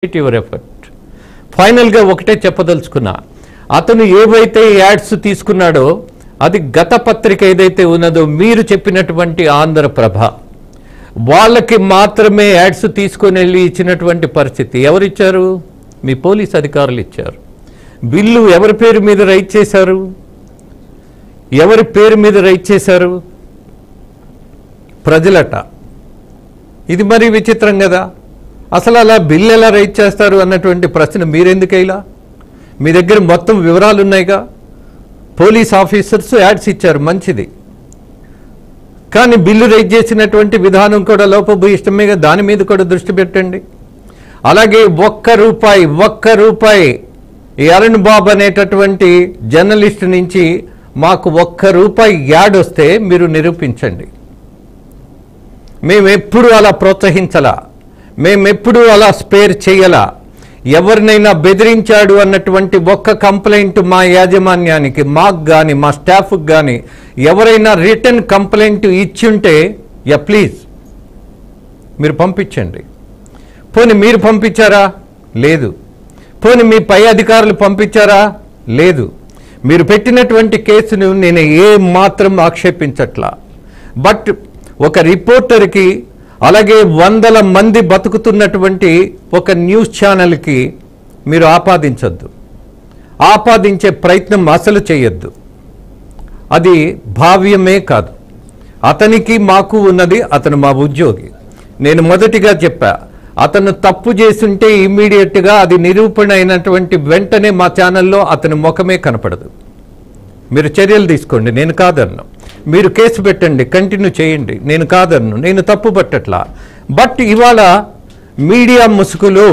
Your effort. ఫైనల్గా ఒకటే చెప్పదలుచుకున్నా, అతను ఏవైతే యాడ్స్ తీసుకున్నాడో అది గత పత్రిక ఏదైతే ఉన్నదో మీరు చెప్పినటువంటి ఆంధ్రప్రభ వాళ్ళకి మాత్రమే యాడ్స్ తీసుకొని వెళ్ళి ఇచ్చినటువంటి పరిస్థితి. ఎవరిచ్చారు? మీ పోలీస్ అధికారులు ఇచ్చారు. బిల్లు ఎవరి పేరు మీద రైట్ చేశారు? ఎవరి పేరు మీద రైట్ చేశారు? ప్రజలట. ఇది మరి విచిత్రం కదా. అసలు అలా బిల్లు ఎలా రైట్ చేస్తారు అన్నటువంటి ప్రశ్న మీరెందుకైలా? మీ దగ్గర మొత్తం వివరాలు ఉన్నాయిగా. పోలీస్ ఆఫీసర్స్ యాడ్స్ ఇచ్చారు, మంచిది. కానీ బిల్లు రైట్ చేసినటువంటి విధానం కూడా లోపభూయిష్టమేగా. దాని మీద కూడా దృష్టి పెట్టండి. అలాగే ఒక్క రూపాయి ఈ అరుణ్ బాబు అనేటటువంటి జర్నలిస్ట్ నుంచి మాకు ₹1 యాడ్ వస్తే మీరు నిరూపించండి. మేమెప్పుడు అలా ప్రోత్సహించలా, మేమెప్పుడు అలా స్పేర్ చేయలా. ఎవరినైనా బెదిరించాడు అన్నటువంటి ఒక్క కంప్లైంట్ మా యాజమాన్యానికి, మాకు కానీ మా స్టాఫ్కి కానీ ఎవరైనా రిటర్న్ కంప్లైంట్ ఇచ్చుంటే ప్లీజ్ మీరు పంపించండి. పోనీ మీరు పంపించారా? లేదు. పోనీ మీ పై అధికారులు పంపించారా? లేదు. మీరు పెట్టినటువంటి కేసును నేను ఏ మాత్రం ఆక్షేపించట్లా. బట్ ఒక రిపోర్టర్కి, అలాగే వందల మంది బతుకుతున్నటువంటి ఒక న్యూస్ ఛానల్కి మీరు ఆపాదించొద్దు. ఆపాదించే ప్రయత్నం అసలు చేయొద్దు. అది భావ్యమే కాదు. అతనికి మాకు ఉన్నది, అతను మా ఉద్యోగి. నేను మొదటిగా చెప్పా, అతను తప్పు చేస్తుంటే ఇమ్మీడియట్గా అది నిరూపణ అయినటువంటి వెంటనే మా ఛానల్లో అతని ముఖమే కనపడదు. మీరు చర్యలు తీసుకోండి, నేను కాదన్ను. మీరు కేసు పెట్టండి, కంటిన్యూ చేయండి, నేను కాదన్ను. నేను తప్పు పట్టట్లా. బట్ ఇవాళ మీడియా ముసుగులో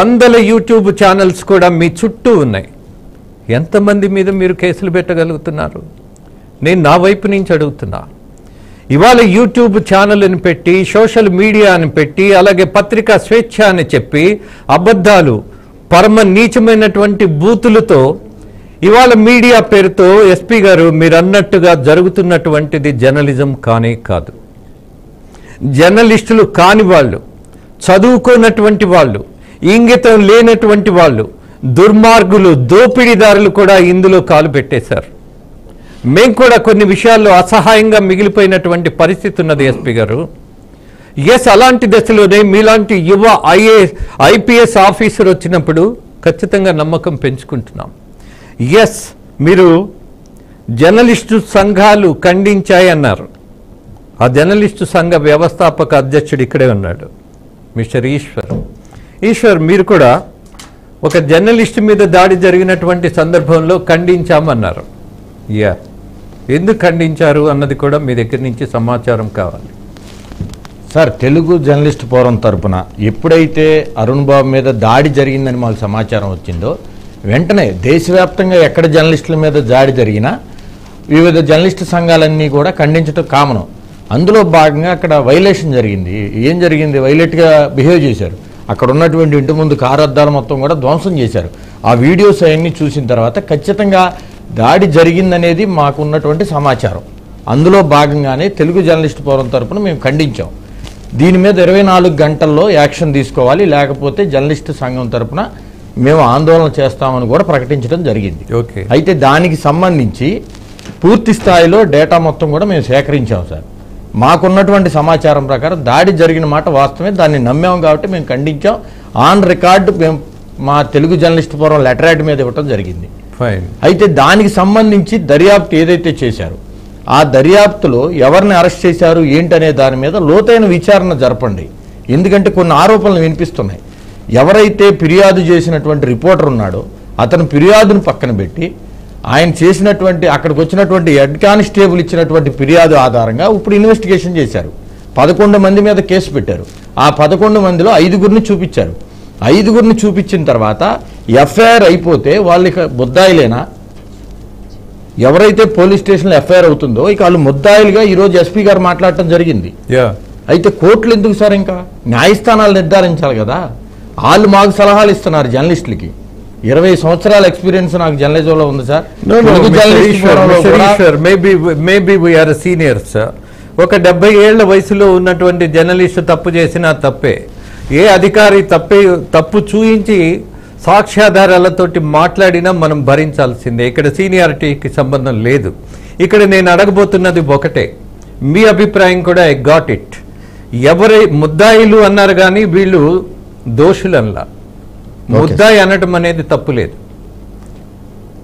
వందల యూట్యూబ్ ఛానల్స్ కూడా మీ చుట్టూ ఉన్నాయి. ఎంతమంది మీద మీరు కేసులు పెట్టగలుగుతున్నారు? నేను నా వైపు నుంచి అడుగుతున్నా. ఇవాళ యూట్యూబ్ ఛానల్ అని పెట్టి, సోషల్ మీడియా అని పెట్టి, అలాగే పత్రికా స్వేచ్ఛ అని చెప్పి అబద్ధాలు, పరమ నీచమైనటువంటి బూతులతో ఇవాళ మీడియా పేరుతో ఎస్పీ గారు మీరు అన్నట్టుగా జరుగుతున్నటువంటిది జర్నలిజం కానే కాదు. జర్నలిస్టులు కాని వాళ్ళు, చదువుకోనటువంటి వాళ్ళు, ఇంగితం లేనటువంటి వాళ్ళు, దుర్మార్గులు, దోపిడీదారులు కూడా ఇందులో కాలు పెట్టేశారు. మేము కూడా కొన్ని విషయాల్లో అసహాయంగా మిగిలిపోయినటువంటి పరిస్థితి ఉన్నది ఎస్పీ గారు. అలాంటి దశలోనే మీలాంటి యువ ఐపీఎస్ ఆఫీసర్ వచ్చినప్పుడు ఖచ్చితంగా నమ్మకం పెంచుకుంటున్నాం. మీరు జర్నలిస్టు సంఘాలు ఖండించాయి అన్నారు. ఆ జర్నలిస్టు సంఘ వ్యవస్థాపక అధ్యక్షుడు ఇక్కడే ఉన్నాడు, మిస్టర్ ఈశ్వర్. మీరు కూడా ఒక జర్నలిస్టు మీద దాడి జరిగినటువంటి సందర్భంలో ఖండించామన్నారు. ఎందుకు ఖండించారు అన్నది కూడా మీ దగ్గర నుంచి సమాచారం కావాలి సార్. తెలుగు జర్నలిస్ట్ ఫోరం తరపున ఎప్పుడైతే అరుణ్ బాబు మీద దాడి జరిగిందని మాకు సమాచారం వచ్చిందో వెంటనే దేశవ్యాప్తంగా ఎక్కడ జర్నలిస్టుల మీద దాడి జరిగినా వివిధ జర్నలిస్టు సంఘాలన్నీ కూడా ఖండించడం కామను. అందులో భాగంగా అక్కడ వైలేషన్ జరిగింది. ఏం జరిగింది? వైలేట్గా బిహేవ్ చేశారు. అక్కడ ఉన్నటువంటి ఇంటి ముందు కారు అద్దాలు మొత్తం కూడా ధ్వంసం చేశారు. ఆ వీడియోస్ అవన్నీ చూసిన తర్వాత ఖచ్చితంగా దాడి జరిగిందనేది మాకున్నటువంటి సమాచారం. అందులో భాగంగానే తెలుగు జర్నలిస్ట్ ఫోరం తరపున మేము ఖండించాం. దీని మీద 24 గంటల్లో యాక్షన్ తీసుకోవాలి, లేకపోతే జర్నలిస్టు సంఘం తరపున మేము ఆందోళన చేస్తామని కూడా ప్రకటించడం జరిగింది. అయితే దానికి సంబంధించి పూర్తి స్థాయిలో డేటా మొత్తం కూడా మేము సేకరించాం సార్. మాకున్నటువంటి సమాచారం ప్రకారం దాడి జరిగిన మాట వాస్తవమే, దాన్ని నమ్మాం కాబట్టి మేము ఖండించాం. ఆన్ రికార్డు మేము మా తెలుగు జర్నలిస్ట్ ఫోరం లెటర్ మీద ఇవ్వడం జరిగింది. అయితే దానికి సంబంధించి దర్యాప్తు ఏదైతే చేశారో ఆ దర్యాప్తులో ఎవరిని అరెస్ట్ చేశారు ఏంటనే దాని మీద లోతైన విచారణ జరపండి. ఎందుకంటే కొన్ని ఆరోపణలు వినిపిస్తున్నాయి. ఎవరైతే ఫిర్యాదు చేసినటువంటి రిపోర్టర్ ఉన్నాడో అతను ఫిర్యాదును పక్కన పెట్టి ఆయన చేసినటువంటి అక్కడికి వచ్చినటువంటి హెడ్ కానిస్టేబుల్ ఇచ్చినటువంటి ఫిర్యాదు ఆధారంగా ఇప్పుడు ఇన్వెస్టిగేషన్ చేశారు. 11 మంది మీద కేసు పెట్టారు. ఆ 11 మందిలో 5గురిని చూపించారు. 5గురిని చూపించిన తర్వాత ఎఫ్ఐఆర్ అయిపోతే వాళ్ళు ఇక ముద్దాయిలేనా? ఎవరైతే పోలీస్ స్టేషన్లో ఎఫ్ఐఆర్ అవుతుందో ఇక వాళ్ళు ముద్దాయిలుగా ఈరోజు ఎస్పీ గారు మాట్లాడటం జరిగింది. అయితే కోర్టులు ఎందుకు సార్? ఇంకా న్యాయస్థానాలు నిర్ధారించాలి కదా. వాళ్ళు మాకు సలహాలు ఇస్తున్నారు జర్నలిస్టులకి. 20 సంవత్సరాల ఎక్స్పీరియన్స్ నాకు జర్నలిజంలో ఉంది సార్. ఒక 70 ఏళ్ల వయసులో ఉన్నటువంటి జర్నలిస్టు తప్పు చేసినా తప్పే. ఏ అధికారి తప్పు చూయించి సాక్ష్యాధారాలతోటి మాట్లాడినా మనం భరించాల్సిందే. ఇక్కడ సీనియారిటీకి సంబంధం లేదు. ఇక్కడ నేను అడగబోతున్నది ఒకటే, మీ అభిప్రాయం కూడా ఐ గాట్ ఇట్. ఎవరై ముద్దాయిలు అన్నారు కానీ వీళ్ళు దోషులల్లా. ముద్దాయి అనటం అనేది తప్పు లేదు.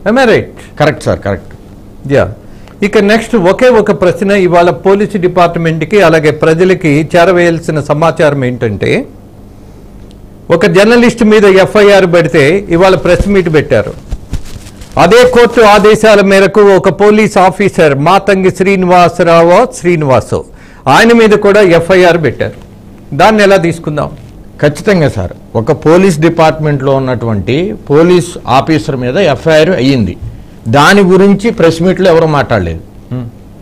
am I right? Correct sir, correct. Yeah. ఇక నెక్స్ట్ ఒకే ఒక ప్రశ్న ఇవాళ పోలీసు డిపార్ట్మెంట్కి అలాగే ప్రజలకి చేరవేయాల్సిన సమాచారం ఏంటంటే, ఒక జర్నలిస్ట్ మీద ఎఫ్ఐఆర్ పెడితే ఇవాళ ప్రెస్ మీట్ పెట్టారు. అదే కోర్టు ఆదేశాల మేరకు ఒక పోలీస్ ఆఫీసర్ మాతంగి శ్రీనివాసో ఆయన మీద కూడా ఎఫ్ఐఆర్ పెట్టారు. దాన్ని ఎలా తీసుకుందాం? ఖచ్చితంగా సార్, ఒక పోలీస్ డిపార్ట్మెంట్లో ఉన్నటువంటి పోలీస్ ఆఫీసర్ మీద ఎఫ్ఐఆర్ అయ్యింది. దాని గురించి ప్రెస్ మీట్లో ఎవరు మాట్లాడలేదు.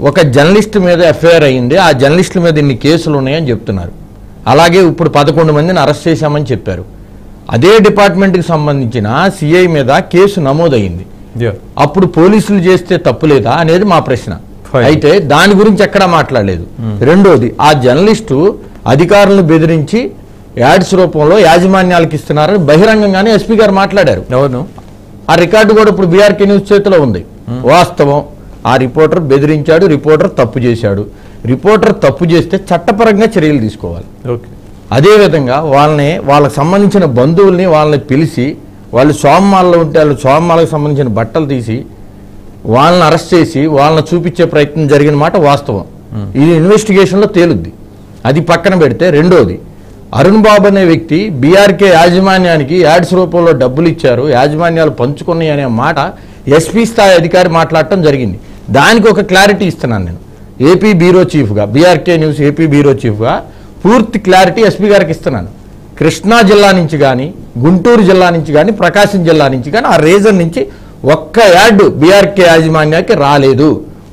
ఒక జర్నలిస్ట్ మీద ఎఫ్ఐఆర్ అయ్యింది, ఆ జర్నలిస్టుల మీద ఇన్ని కేసులు ఉన్నాయని చెప్తున్నారు. అలాగే ఇప్పుడు 11 మందిని అరెస్ట్ చేశామని చెప్పారు. అదే డిపార్ట్మెంట్కి సంబంధించిన సిఐ మీద కేసు నమోదయ్యింది. అప్పుడు పోలీసులు చేస్తే తప్పులేదా అనేది మా ప్రశ్న. అయితే దాని గురించి ఎక్కడా మాట్లాడలేదు. రెండోది, ఆ జర్నలిస్టు అధికారులను బెదిరించి యాడ్స్ రూపంలో యాజమాన్యాలకు ఇస్తున్నారని బహిరంగంగానే ఎస్పీ గారు మాట్లాడారు. అవును, ఆ రికార్డు కూడా ఇప్పుడు బీఆర్కే న్యూస్ చేతిలో ఉంది. వాస్తవం, ఆ రిపోర్టర్ బెదిరించాడు, రిపోర్టర్ తప్పు చేశాడు. రిపోర్టర్ తప్పు చేస్తే చట్టపరంగా చర్యలు తీసుకోవాలి. అదేవిధంగా వాళ్ళకి సంబంధించిన బంధువుల్ని వాళ్ళని పిలిచి, వాళ్ళు సోమమాలలో ఉంటే వాళ్ళు సోమమాలకు సంబంధించిన బట్టలు తీసి వాళ్ళని అరెస్ట్ చేసి వాళ్ళని చూపించే ప్రయత్నం జరిగిన మాట వాస్తవం. ఇది ఇన్వెస్టిగేషన్లో తేలుద్ది. అది పక్కన పెడితే, రెండోది, అరుణ్ బాబు అనే వ్యక్తి బీఆర్కే యాజమాన్యానికి యాడ్స్ రూపంలో డబ్బులు ఇచ్చారు, యాజమాన్యాలు పంచుకున్నాయి అనే మాట ఎస్పీ స్థాయి అధికారి మాట్లాడటం జరిగింది. దానికి ఒక క్లారిటీ ఇస్తున్నాను నేను. ఏపీ బ్యూరో చీఫ్గా, బీఆర్కే న్యూస్ ఏపీ బ్యూరో చీఫ్గా పూర్తి క్లారిటీ ఎస్పీ గారికి ఇస్తున్నాను. కృష్ణా జిల్లా నుంచి కానీ, గుంటూరు జిల్లా నుంచి కానీ, ప్రకాశం జిల్లా నుంచి కానీ, ఆ రీజన్ నుంచి ఒక్క యాడ్ బీఆర్కే యాజమాన్యానికి రాలేదు.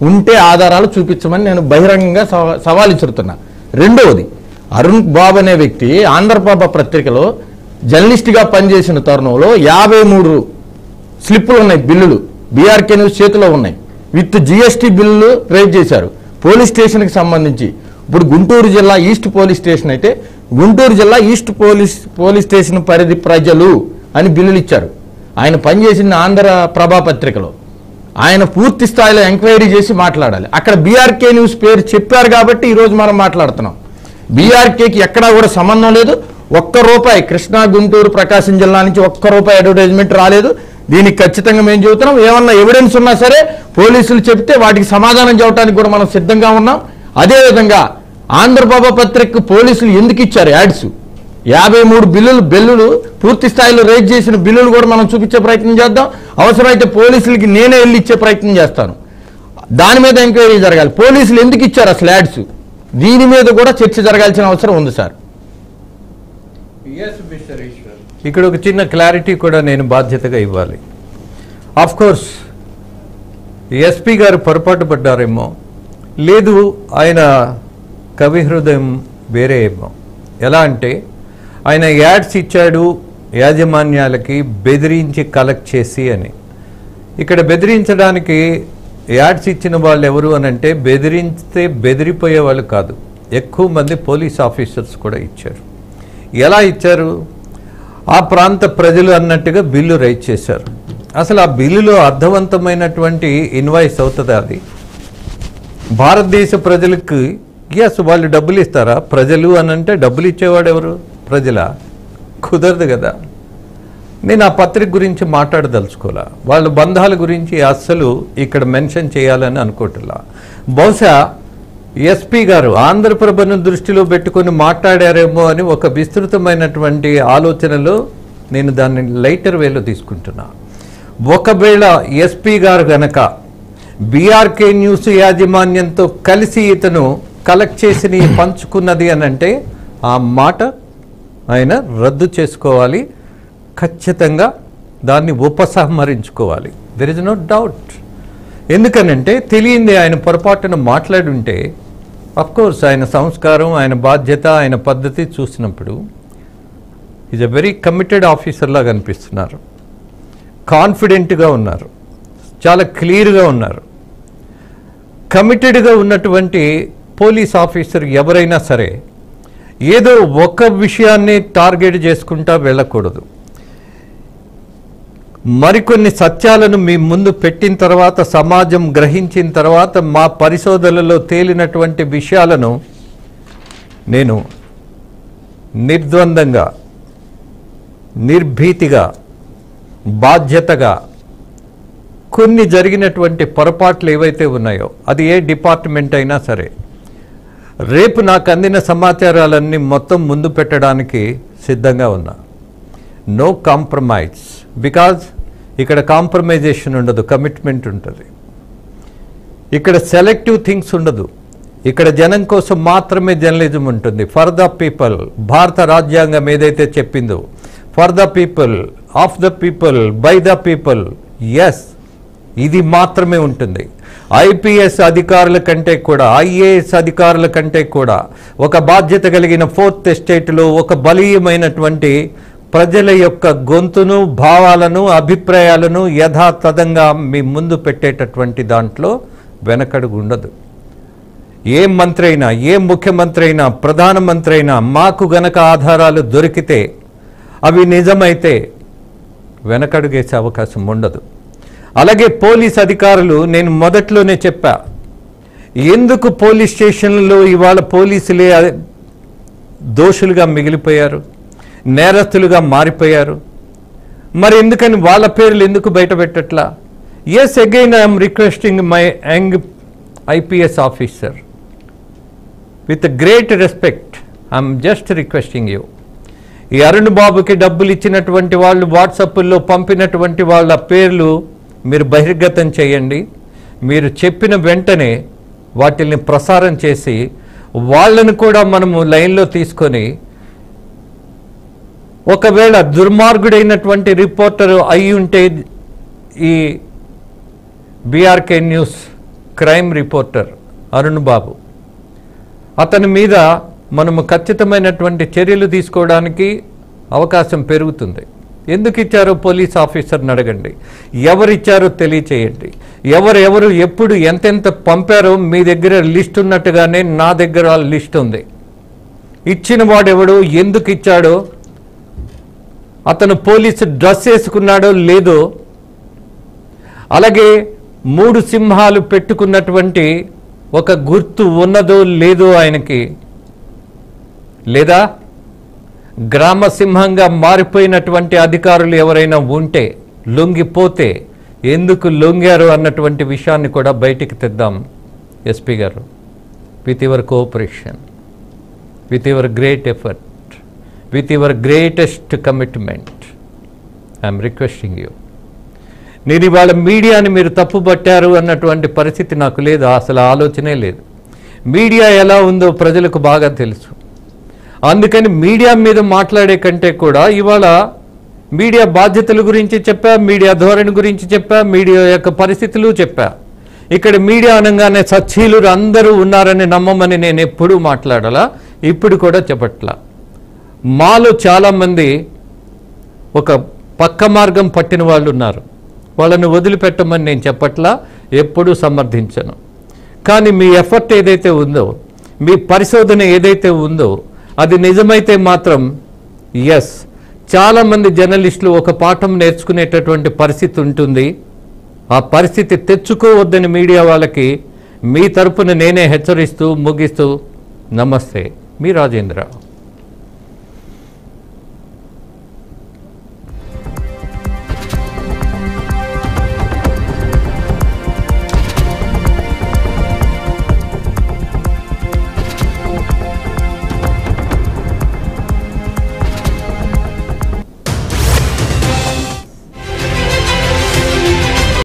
ఉంటే ఆధారాలు చూపించమని నేను బహిరంగంగా సవాల్ ఇచ్చుతున్నా. రెండవది, అరుణ్ బాబు అనే వ్యక్తి ఆంధ్రప్రభ పత్రికలో జర్నలిస్ట్గా పనిచేసిన తరుణంలో 53 స్లిప్పులు ఉన్నాయి, బిల్లులు బీఆర్కే న్యూస్ చేతిలో ఉన్నాయి. విత్ జిఎస్టీ బిల్లులు రేజ్ చేశారు పోలీస్ స్టేషన్కి సంబంధించి. ఇప్పుడు గుంటూరు జిల్లా ఈస్ట్ పోలీస్ స్టేషన్ అయితే గుంటూరు జిల్లా ఈస్ట్ పోలీస్ స్టేషన్ పరిధి ప్రజలు అని బిల్లులు ఇచ్చారు. ఆయన పనిచేసిన ఆంధ్రప్రభ పత్రికలో ఆయన పూర్తి స్థాయిలో ఎంక్వైరీ చేసి మాట్లాడాలి. అక్కడ బీఆర్కే న్యూస్ పేరు చెప్పారు కాబట్టి ఈరోజు మనం మాట్లాడుతున్నాం. బీఆర్కేకి ఎక్కడా కూడా సంబంధం లేదు. ₹1 కృష్ణా, గుంటూరు, ప్రకాశం జిల్లా నుంచి ₹1 అడ్వర్టైజ్మెంట్ రాలేదు. దీనికి ఖచ్చితంగా మేము చెబుతున్నాం. ఏమన్నా ఎవిడెన్స్ ఉన్నా సరే పోలీసులు చెప్తే వాటికి సమాధానం చెప్పడానికి కూడా మనం సిద్ధంగా ఉన్నాం. అదేవిధంగా ఆంధ్రప్రభ పత్రికకు పోలీసులు ఎందుకు ఇచ్చారు యాడ్స్? 53 బిల్లులు పూర్తి స్థాయిలో రేజ్ చేసిన బిల్లులు కూడా మనం చూపించే ప్రయత్నం చేద్దాం. అవసరమైతే పోలీసులకి నేనే వెళ్ళి ఇచ్చే ప్రయత్నం చేస్తాను. దాని మీద ఎంక్వైరీ జరగాలి. పోలీసులు ఎందుకు ఇచ్చారు అసలు యాడ్స్? దీని మీద కూడా చర్చ జరగాల్సిన అవసరం ఉంది సార్. ఇక్కడ ఒక చిన్న క్లారిటీ కూడా నేను బాధ్యతగా ఇవ్వాలి. ఆఫ్ కోర్స్ ఎస్పీ గారు పొరపాటు పడ్డారేమో, లేదు ఆయన కవి హృదయం వేరే ఏమో. ఎలా అంటే ఆయన యాడ్స్ ఇచ్చాడు యాజమాన్యాలకి బెదిరించి కలెక్ట్ చేసి అని. ఇక్కడ బెదిరించడానికి యాడ్స్ ఇచ్చిన వాళ్ళు ఎవరు అని అంటే బెదిరిస్తే బెదిరిపోయే వాళ్ళు కాదు, ఎక్కువ మంది పోలీస్ ఆఫీసర్స్ కూడా ఇచ్చారు. ఎలా ఇచ్చారు? ఆ ప్రాంత ప్రజలు అన్నట్టుగా బిల్లు రైజ్ చేశారు. అసలు ఆ బిల్లులో అర్థవంతమైనటువంటి ఇన్వాయిస్ అవుతుంది అది? భారతదేశ ప్రజలకు వాళ్ళు డబ్బులు ఇస్తారా? ప్రజలు అని అంటే డబ్బులు ఇచ్చేవాడు ఎవరు? ప్రజలా? కుదరదు కదా. నేను ఆ పత్రిక గురించి మాట్లాడదలుచుకోలే, వాళ్ళ బంధాల గురించి అస్సలు ఇక్కడ మెన్షన్ చేయాలని అనుకోవట్లా. బహుశా ఎస్పీ గారు ఆంధ్రప్రభను దృష్టిలో పెట్టుకొని మాట్లాడారేమో అని ఒక విస్తృతమైనటువంటి ఆలోచనలో నేను దాన్ని లైటర్ వేలో తీసుకుంటున్నా. ఒకవేళ ఎస్పీ గారు గనక బీఆర్కే న్యూస్ యాజమాన్యంతో కలిసి ఇతను కలెక్ట్ చేసి పంచుకున్నది అని అంటే ఆ మాట ఆయన రద్దు చేసుకోవాలి, ఖచ్చితంగా దాన్ని ఉపసంహరించుకోవాలి. There is no doubt. ఎందుకనంటే తెలియంది ఆయన పొరపాటున మాట్లాడుంటే అఫ్కోర్స్ ఆయన సంస్కారం, ఆయన బాధ్యత, ఆయన పద్ధతి చూసినప్పుడు ఈజ్ ఎ వెరీ కమిటెడ్ ఆఫీసర్లా కనిపిస్తున్నారు. కాన్ఫిడెంట్గా ఉన్నారు, చాలా క్లియర్గా ఉన్నారు. కమిటెడ్గా ఉన్నటువంటి పోలీస్ ఆఫీసర్ ఎవరైనా సరే ఏదో ఒక విషయాన్ని టార్గెట్ చేసుకుంటా వెళ్ళకూడదు. మరికొన్ని సత్యాలను మీ ముందు పెట్టిన తర్వాత, సమాజం గ్రహించిన తర్వాత, మా పరిశోధనలో తేలినటువంటి విషయాలను నేను నిర్ద్వందంగా, నిర్భీతిగా, బాధ్యతగా కొన్ని జరిగినటువంటి పొరపాట్లు ఏవైతే ఉన్నాయో, అది ఏ డిపార్ట్మెంట్ అయినా సరే, రేపు నాకు అందిన సమాచారాలన్నీ మొత్తం ముందు పెట్టడానికి సిద్ధంగా ఉన్నా. నో కాంప్రమైజ్, బికాజ్ ఇక్కడ కాంప్రమైజేషన్ ఉండదు, కమిట్మెంట్ ఉంటుంది. ఇక్కడ సెలెక్టివ్ థింగ్స్ ఉండదు. ఇక్కడ జనం కోసం మాత్రమే జర్నలిజం ఉంటుంది. ఫర్ ద పీపుల్, భారత రాజ్యాంగం ఏదైతే చెప్పిందో, for the people, of the people, by the people, yes, ఇది మాత్రమే ఉంటుంది. ఐపీఎస్ అధికారుల కంటే కూడా, ఐఏఎస్ అధికారుల కంటే కూడా ఒక బాధ్యత కలిగిన ఫోర్త్ ఎస్టేట్లో ఒక బలీయమైనటువంటి ప్రజల యొక్క గొంతును, భావాలను, అభిప్రాయాలను యథాతథంగా మీ ముందు పెట్టేటటువంటి దాంట్లో వెనకడుగు ఉండదు. ఏ మంత్రి అయినా, ఏ ముఖ్యమంత్రి అయినా, ప్రధానమంత్రి అయినా మాకు గనక ఆధారాలు దొరికితే, అవి నిజమైతే వెనకడుగేసే అవకాశం ఉండదు. అలాగే పోలీస్ అధికారులు, నేను మొదట్లోనే చెప్పా, ఎందుకు పోలీస్ స్టేషన్లలో ఇవాళ పోలీసులే దోషులుగా మిగిలిపోయారు, నేరస్తులుగా మారిపోయారు, మరి ఎందుకని వాళ్ళ పేర్లు ఎందుకు బయట పెట్టట్లా? Yes, again I'm requesting my young IPS officer with great respect, I'm just requesting you, ఈ అరుణ్ బాబుకి డబ్బులు ఇచ్చినటువంటి వాళ్ళు, వాట్సాప్లో పంపినటువంటి వాళ్ళ పేర్లు మీరు బహిర్గతం చేయండి. మీరు చెప్పిన వెంటనే వాటిని ప్రసారం చేసి వాళ్ళను కూడా మనము లైన్లో తీసుకొని, ఒకవేళ దుర్మార్గుడైనటువంటి రిపోర్టర్ అయి ఉంటే, ఈ BRK news crime reporter Arun Babu, అతని మీద మనము ఖచ్చితమైనటువంటి చర్యలు తీసుకోవడానికి అవకాశం పెరుగుతుంది. ఎందుకు ఇచ్చారో పోలీస్ ఆఫీసర్ని అడగండి, ఎవరిచ్చారో తెలియచేయండి, ఎవరెవరు ఎప్పుడు ఎంతెంత పంపారో మీ దగ్గర లిస్ట్ ఉన్నట్టుగానే నా దగ్గర లిస్ట్ ఉంది. ఇచ్చిన వాడెవడు, ఎందుకు ఇచ్చాడో, అతను పోలీసు డ్రెస్ వేసుకున్నాడో లేదో, అలాగే 3 సింహాలు పెట్టుకున్నటువంటి ఒక గుర్తు ఉన్నదో లేదో ఆయనకి, లేదా గ్రామ సింహంగా మారిపోయినటువంటి అధికారులు ఎవరైనా ఉంటే, లొంగిపోతే ఎందుకు లొంగారు అన్నటువంటి విషయాన్ని కూడా బయటికి తెద్దాం. ఎస్పీ గారు, with your cooperation, with your great effort, with your greatest commitment, I'm requesting you. నేను ఇవాళ మీడియాని మీరు తప్పుపట్టారు అన్నటువంటి పరిస్థితి నాకు లేదు, అసలు ఆలోచనే లేదు. మీడియా ఎలా ఉందో ప్రజలకు బాగా తెలుసు. అందుకని మీడియా మీద మాట్లాడే కంటే కూడా ఇవాళ మీడియా బాధ్యతల గురించి చెప్పా, మీడియా ధోరణి గురించి చెప్పా, మీడియా యొక్క పరిస్థితులు చెప్పా. ఇక్కడ మీడియా అనగానే సచ్చీలురు అందరూ ఉన్నారని నమ్మమని నేను ఎప్పుడూ మాట్లాడాలా, ఇప్పుడు కూడా చెప్పట్లా. మాలో చాలామంది ఒక పక్క మార్గం పట్టిన వాళ్ళు ఉన్నారు, వాళ్ళను వదిలిపెట్టమని నేను చెప్పట్లా, ఎప్పుడూ సమర్థించను. కానీ మీ ఎఫర్ట్ ఏదైతే ఉందో, మీ పరిశోధన ఏదైతే ఉందో, అది నిజమైతే మాత్రం ఎస్, చాలామంది జర్నలిస్టులు ఒక పాఠం నేర్చుకునేటటువంటి పరిస్థితి ఉంటుంది. ఆ పరిస్థితి తెచ్చుకోవద్దని మీడియా వాళ్ళకి మీ తరపున నేనే హెచ్చరిస్తూ ముగిస్తూ, నమస్తే, మీ రాజేంద్ర.